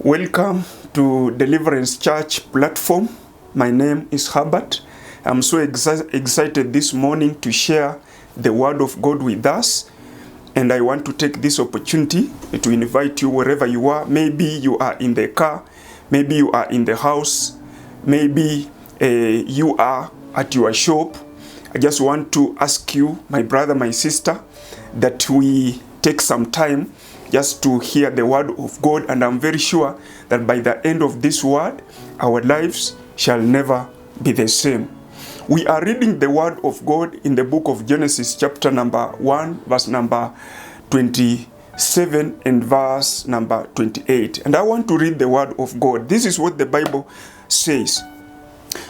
Welcome to Deliverance Church platform. My name is Herbert. I'm so excited this morning to share the Word of God with us. And I want to take this opportunity to invite you wherever you are. Maybe you are in the car. Maybe you are in the house. Maybe you are at your shop. I just want to ask you, my brother, my sister, that we take some time just to hear the word of God, and I'm very sure that by the end of this word, our lives shall never be the same. We are reading the word of God in the book of Genesis, chapter number 1, verse number 27 and verse number 28. And I want to read the word of God. This is what the Bible says.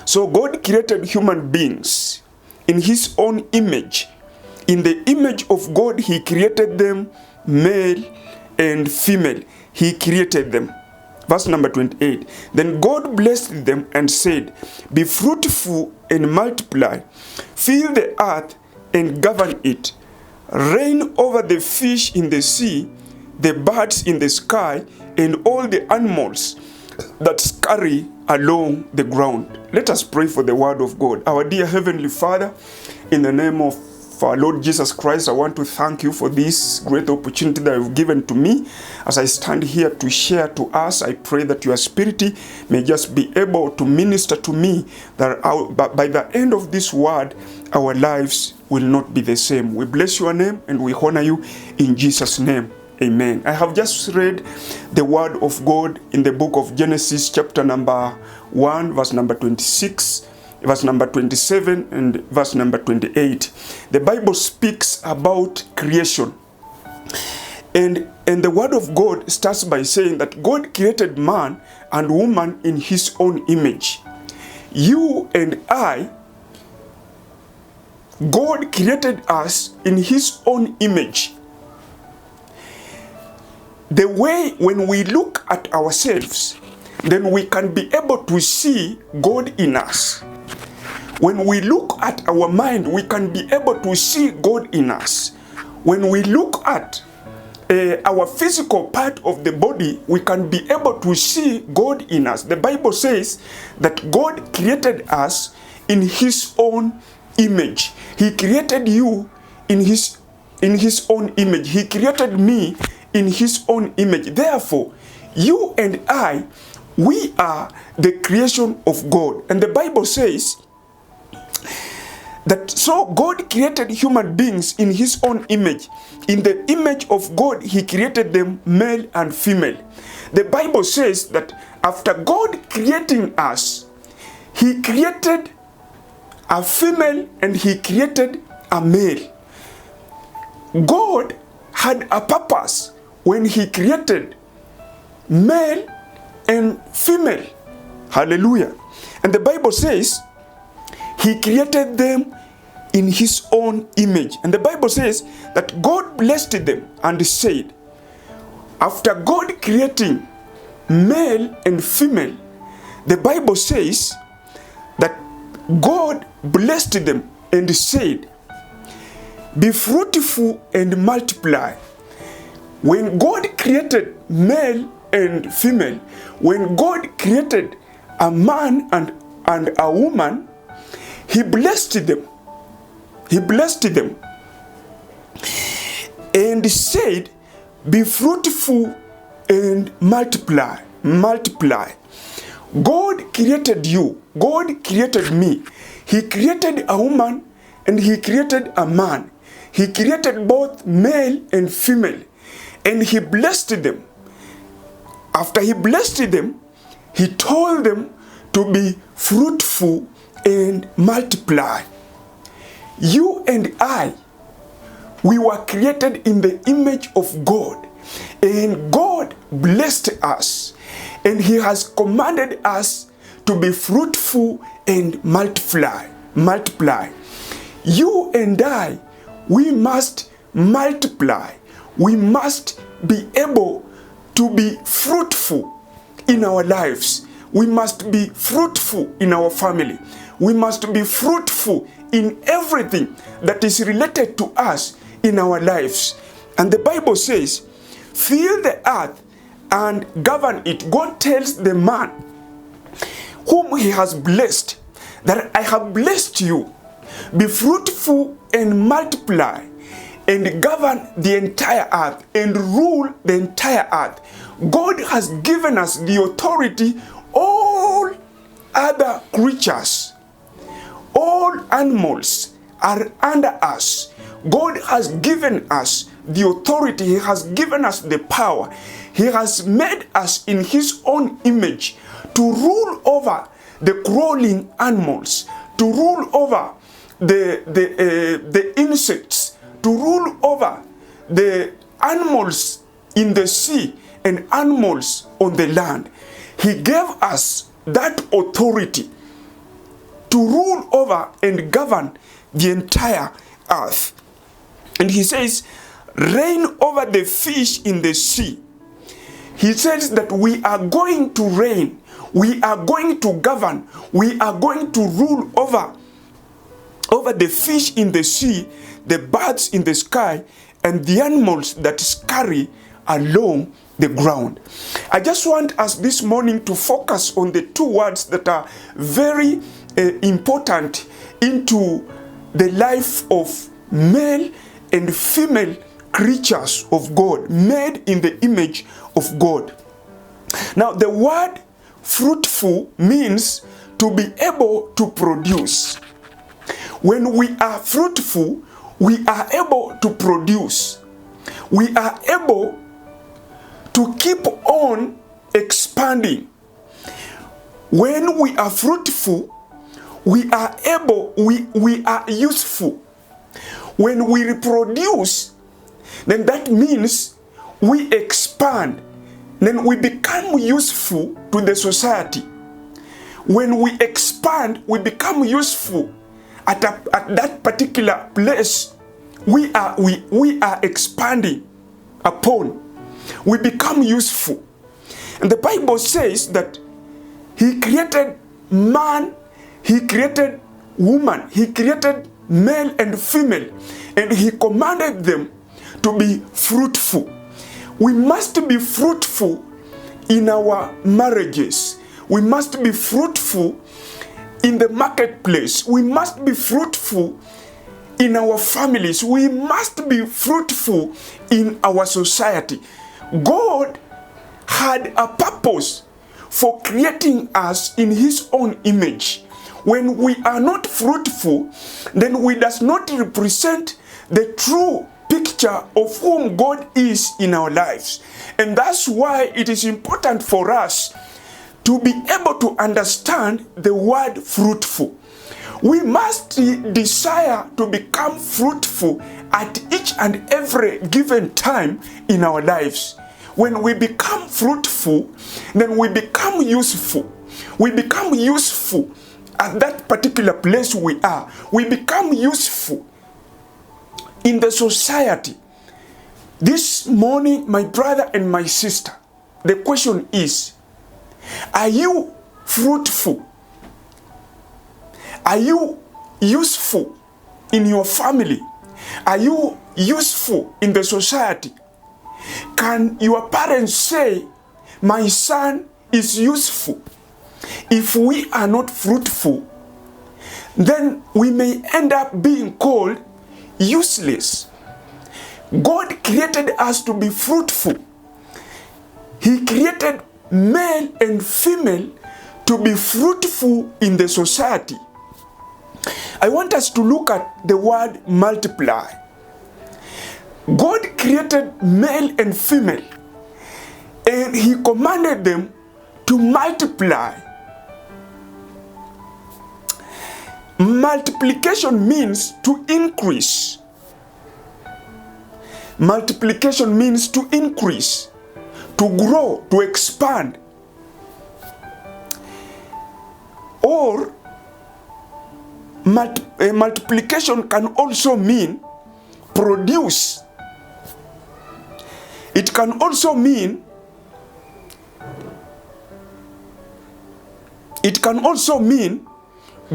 So God created human beings in his own image. In the image of God, he created them, male and female. He created them. Verse number 28. Then God blessed them and said, "Be fruitful and multiply, fill the earth and govern it. Reign over the fish in the sea, the birds in the sky, and all the animals that scurry along the ground." Let us pray for the word of God. Our dear Heavenly Father, in the name of our Lord Jesus Christ, I want to thank you for this great opportunity that you've given to me. As I stand here to share to us, I pray that your Spirit may just be able to minister to me, that by the end of this word, our lives will not be the same. We bless your name and we honor you in Jesus' name. Amen. I have just read the word of God in the book of Genesis, chapter number 1, verse number 26, verse number 27, and verse number 28. The Bible speaks about creation. And the word of God starts by saying that God created man and woman in his own image. You and I, God created us in his own image. The way when we look at ourselves, then we can be able to see God in us. When we look at our mind, we can be able to see God in us. When we look at our physical part of the body, we can be able to see God in us. The Bible says that God created us in his own image. He created you in his own image. He created me in his own image. Therefore, you and I, we are the creation of God. And the Bible says that so God created human beings in his own image. In the image of God, he created them male and female. The Bible says that after God creating us, he created a female and he created a male. God had a purpose when he created male and female. Hallelujah. And the Bible says he created them in his own image. And the Bible says that God blessed them and said, after God creating male and female, the Bible says that God blessed them and said, "Be fruitful and multiply." When God created male and female, when God created a man and a woman, he blessed them. He blessed them and said, "Be fruitful and multiply." Multiply. God created you. God created me. He created a woman and he created a man. He created both male and female. And he blessed them. After he blessed them, he told them to be fruitful and multiply. You and I, we were created in the image of God. And God blessed us. And he has commanded us to be fruitful and multiply. Multiply. You and I, we must multiply. We must be able to be fruitful in our lives. We must be fruitful in our family. We must be fruitful in everything that is related to us in our lives. And the Bible says, "Fill the earth and govern it. God tells the man whom he has blessed that I have blessed you. Be fruitful and multiply and govern the entire earth and rule the entire earth. God has given us the authority. All other creatures, all animals are under us. God has given us the authority. He has given us the power. He has made us in his own image to rule over the crawling animals, to rule over the insects, to rule over the animals in the sea and animals on the land. He gave us that authority to rule over and govern the entire earth. And he says, reign over the fish in the sea. He says that we are going to reign, we are going to govern, we are going to rule over the fish in the sea, the birds in the sky, and the animals that scurry along the ground. I just want us this morning to focus on the two words that are very important into the life of male and female creatures of God, made in the image of God. Now, the word fruitful means to be able to produce. When we are fruitful, we are able to produce. We are able to keep on expanding. When we are fruitful, we are able, we are useful. When we reproduce, then that means we expand. Then we become useful to the society. When we expand, we become useful at that particular place we are expanding upon. We become useful. And the Bible says that he created man, he created woman, he created male and female, and he commanded them to be fruitful. We must be fruitful in our marriages. We must be fruitful in the marketplace. We must be fruitful in our families. We must be fruitful in our society. God had a purpose for creating us in his own image. When we are not fruitful, then we does not represent the true picture of whom God is in our lives. And that's why it is important for us to be able to understand the word fruitful. We must desire to become fruitful at each and every given time in our lives. When we become fruitful, then we become useful. We become useful at that particular place we are. We become useful in the society. This morning, my brother and my sister, the question is, are you fruitful? Are you useful in your family? Are you useful in the society? Can your parents say, my son is useful? If we are not fruitful, then we may end up being called useless. God created us to be fruitful. He created male and female to be fruitful in the society. I want us to look at the word multiply. God created male and female, and he commanded them to multiply. Multiplication means to increase. Multiplication means to increase, to grow, to expand. Or multiplication can also mean produce. It can also mean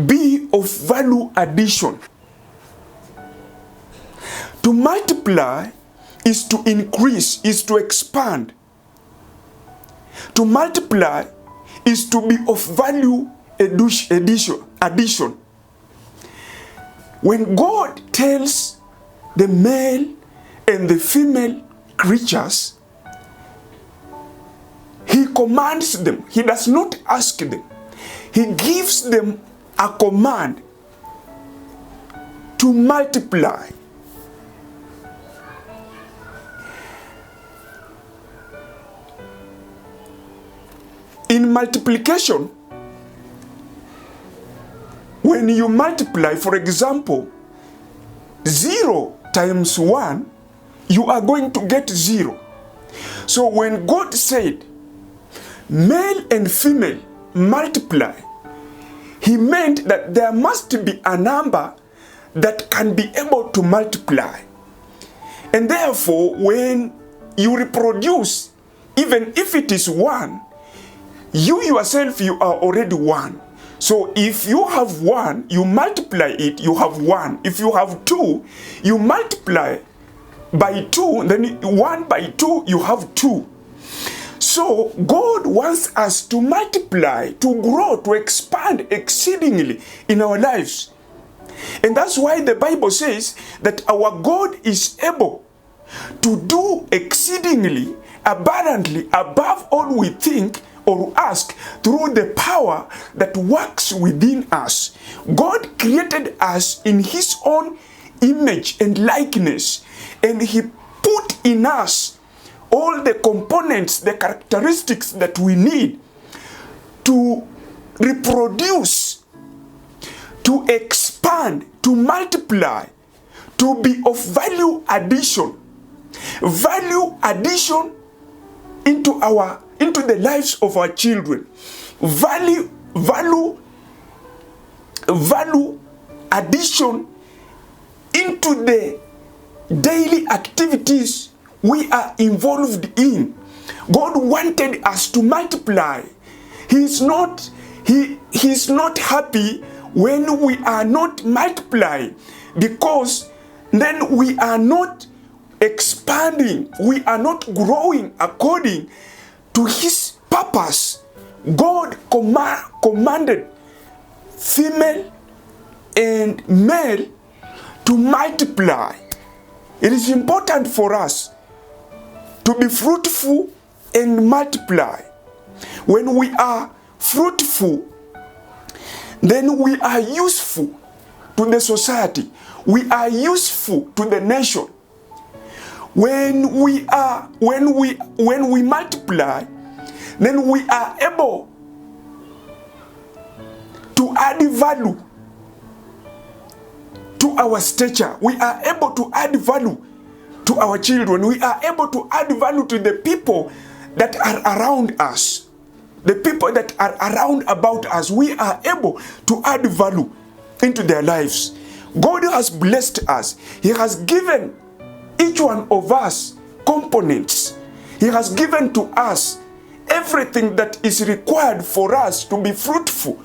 be of value addition. To multiply is to increase, is to expand. To multiply is to be of value addition. When God tells the male and the female creatures, he commands them. He does not ask them. He gives them a command to multiply. In multiplication, when you multiply, for example, 0 times 1, you are going to get 0. So when God said, male and female multiply, he meant that there must be a number that can be able to multiply. And therefore, when you reproduce, even if it is 1, you yourself, you are already 1. So if you have 1, you multiply it, you have 1. If you have 2, you multiply by 2, then 1 by 2, you have 2. So God wants us to multiply, to grow, to expand exceedingly in our lives. And that's why the Bible says that our God is able to do exceedingly, abundantly, above all we think or ask, through the power that works within us. God created us in his own image and likeness, and he put in us all the components, the characteristics that we need to reproduce, to expand, to multiply, to be of value addition into the lives of our children. Value addition into the daily activities we are involved in. God wanted us to multiply. He's not happy when we are not multiplying, because then we are not expanding, we are not growing according to his purpose. God commanded female and male to multiply. It is important for us to be fruitful and multiply. When we are fruitful, then we are useful to the society. We are useful to the nation. When we multiply, then we are able to add value to our stature. We are able to add value to our children. We are able to add value to the people that are around us. The people that are around about us, we are able to add value into their lives. God has blessed us. He has given each one of us components. He has given to us everything that is required for us to be fruitful.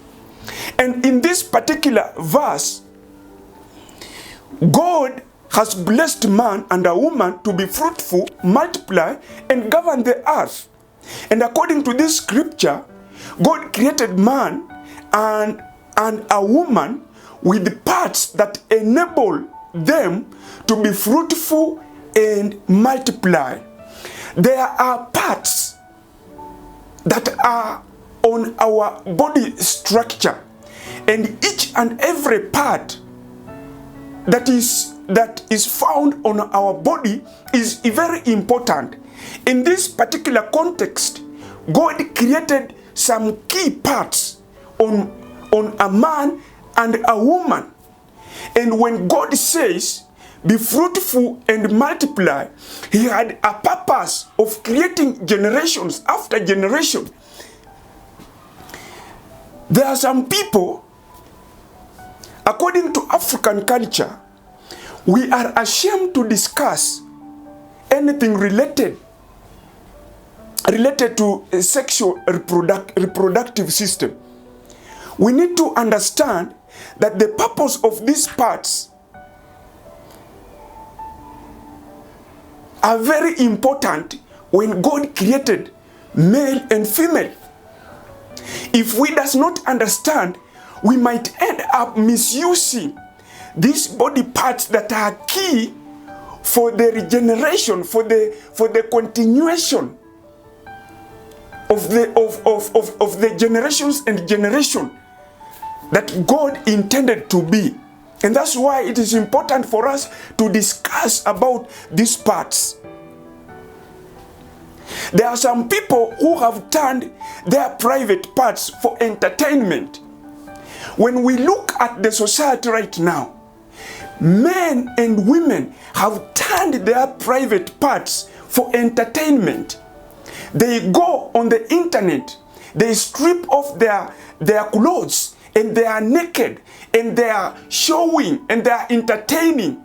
And in this particular verse, God has blessed man and a woman to be fruitful, multiply, and govern the earth. And according to this scripture, God created man and a woman with parts that enable them to be fruitful and multiply. There are parts that are on our body structure, and each and every part that is found on our body is very important. In this particular context, God created some key parts on a man and a woman. And when God says, be fruitful and multiply, he had a purpose of creating generations after generation. There are some people, according to African culture, we are ashamed to discuss anything related to a sexual reproductive system. We need to understand that the purpose of these parts are very important when God created male and female. If we does not understand, we might end up misusing these body parts that are key for the regeneration, for the continuation of the generations and generation that God intended to be. And that's why it is important for us to discuss about these parts. There are some people who have turned their private parts for entertainment. When we look at the society right now, men and women have turned their private parts for entertainment. They go on the internet, they strip off their clothes, and they are naked, and they are showing, and they are entertaining.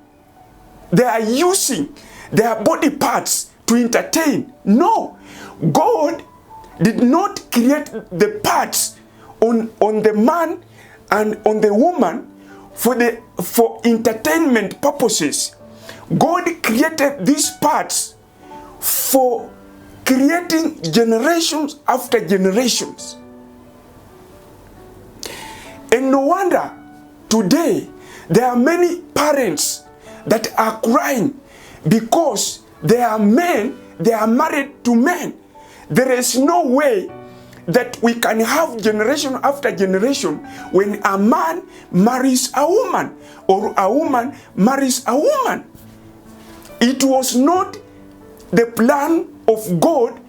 They are using their body parts to entertain. No, God did not create the parts on the man and on the woman for entertainment purposes. God created these parts for creating generations after generations. And no wonder today there are many parents that are crying because they are men, they are married to men. There is no way that we can have generation after generation when a man marries a woman or a woman marries a woman. It was not the plan of God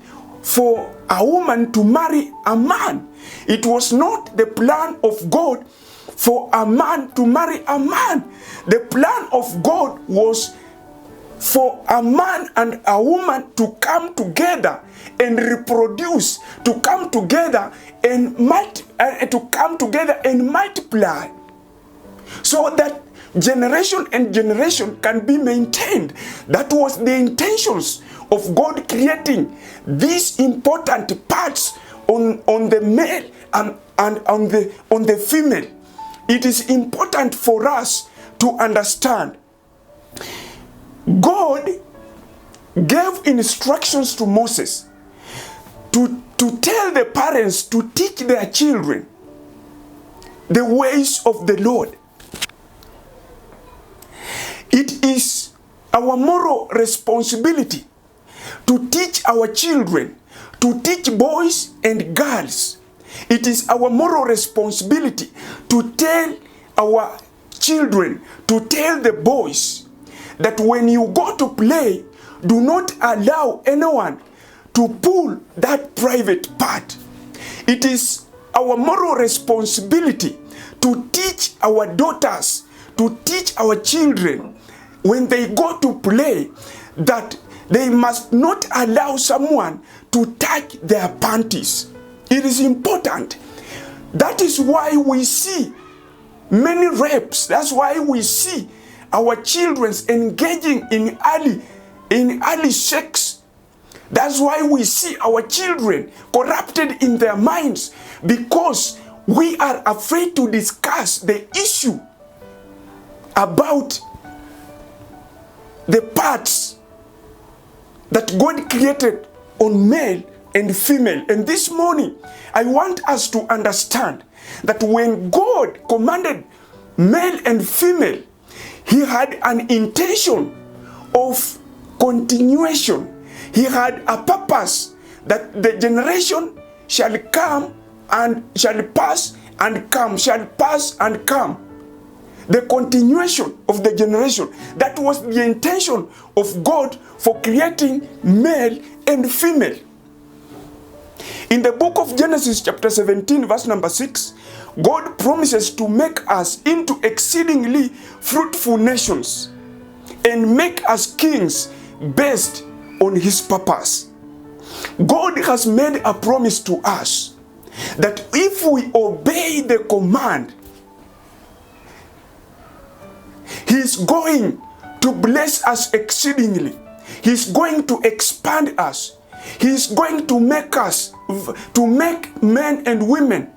for a woman to marry a man. It was not the plan of God for a man to marry a man. The plan of God was for a man and a woman to come together and reproduce, to come together and multiply, so that generation and generation can be maintained. That was the intentions of God creating these important parts on the male and on the female. It is important for us to understand. God gave instructions to Moses to tell the parents to teach their children the ways of the Lord. It is our moral responsibility to teach our children, to teach boys and girls. It is our moral responsibility to tell our children, to tell the boys that when you go to play, do not allow anyone to pull that private part. It is our moral responsibility to teach our daughters, to teach our children when they go to play that they must not allow someone to touch their panties. It is important. That is why we see many rapes. That's why we see our children engaging in early sex. That's why we see our children corrupted in their minds, because we are afraid to discuss the issue about the parts that God created on male and female. And this morning, I want us to understand that when God commanded male and female, He had an intention of continuation. He had a purpose that the generation shall come and shall pass and come, shall pass and come. The continuation of the generation. That was the intention of God for creating male and female. In the book of Genesis chapter 17 verse number 6, God promises to make us into exceedingly fruitful nations and make us kings based on His purpose. God has made a promise to us that if we obey the command, He's going to bless us exceedingly. He's going to expand us. He's going to make us, to make men and women.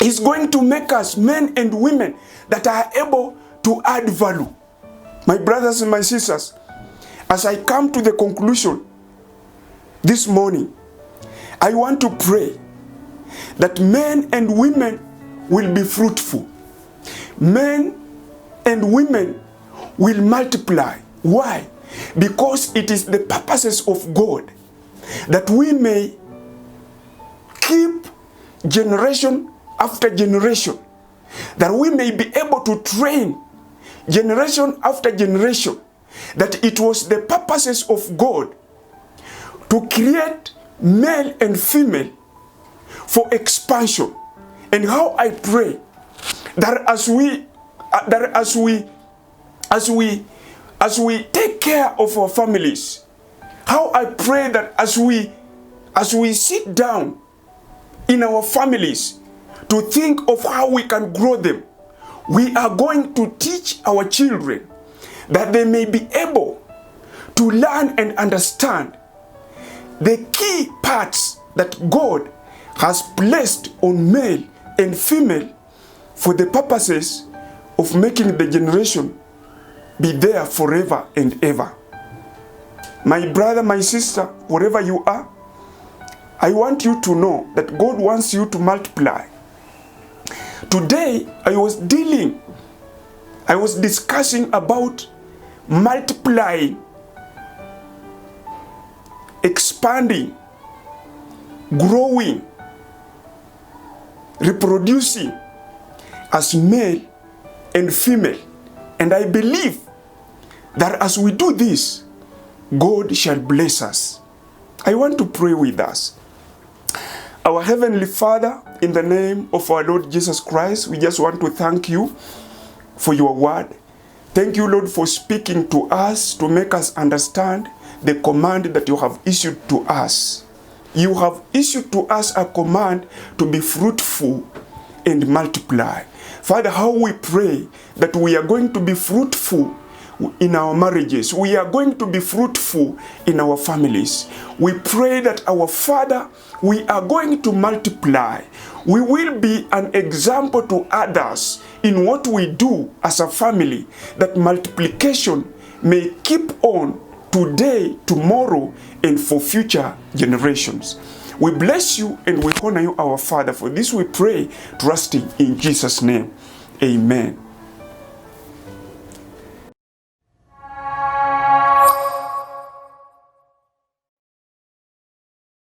He's going to make us men and women that are able to add value. My brothers and my sisters, as I come to the conclusion, this morning, I want to pray that men and women will be fruitful. Men and women will multiply. Why? Because it is the purposes of God that we may keep generation after generation, that we may be able to train generation after generation, that it was the purposes of God to create male and female for expansion. And how I pray that as we take care of our families, how I pray that as we sit down in our families to think of how we can grow them, we are going to teach our children that they may be able to learn and understand the key parts that God has placed on male and female for the purposes of making the generation be there forever and ever. My brother, my sister, wherever you are, I want you to know that God wants you to multiply. Today, I was discussing about multiplying, expanding, growing, reproducing as male and female. And I believe that as we do this, God shall bless us. I want to pray with us. Our Heavenly Father, in the name of our Lord Jesus Christ, we just want to thank you for your word. Thank you, Lord, for speaking to us to make us understand the command that you have issued to us. You have issued to us a command to be fruitful and multiply. Father, how we pray that we are going to be fruitful in our marriages. We are going to be fruitful in our families. We pray that our Father, we are going to multiply. We will be an example to others in what we do as a family, that multiplication may keep on today, tomorrow, and for future generations. We bless you and we honor you, our Father. For this we pray, trusting in Jesus' name. Amen.